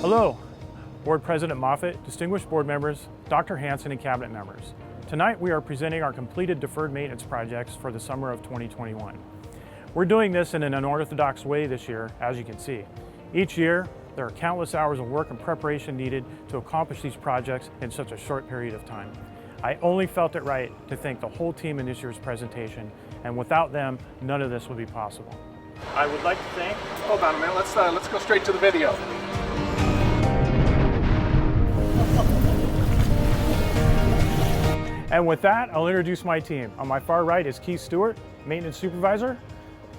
Hello, Board President Moffitt, distinguished board members, Dr. Hanson, and cabinet members. Tonight we are presenting our completed deferred maintenance projects for the summer of 2021. We're doing this in an unorthodox way this year, as you can see. Each year, there are countless hours of work and preparation needed to accomplish these projects in such a short period of time. I only felt it right to thank the whole team in this year's presentation, and without them, none of this would be possible. I would like to thank... Hold on a minute, let's go straight to the video. And with that, I'll introduce my team. On my far right is Keith Stewart, Maintenance Supervisor.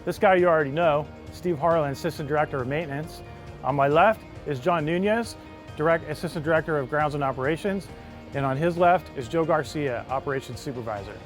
This guy you already know, Steve Harlan, Assistant Director of Maintenance. On my left is John Nunez, Assistant Director of Grounds and Operations. And on his left is Joe Garcia, Operations Supervisor.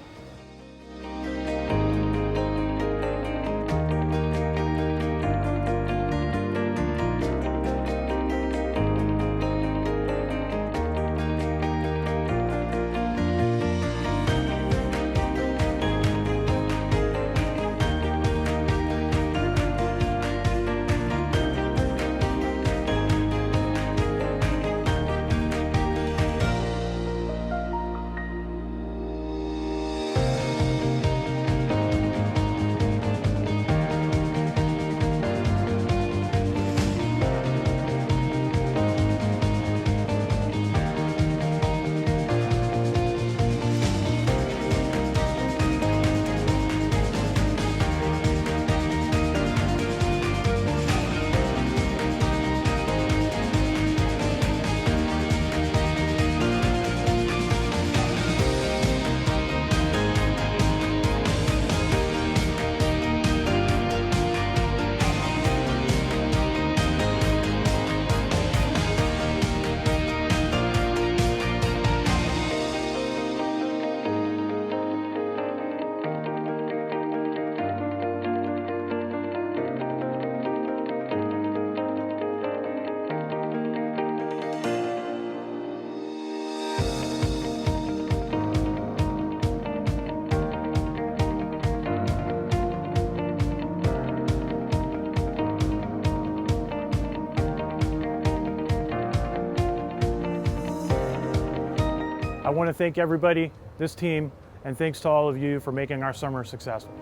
I want to thank everybody, this team, and thanks to all of you for making our summer successful.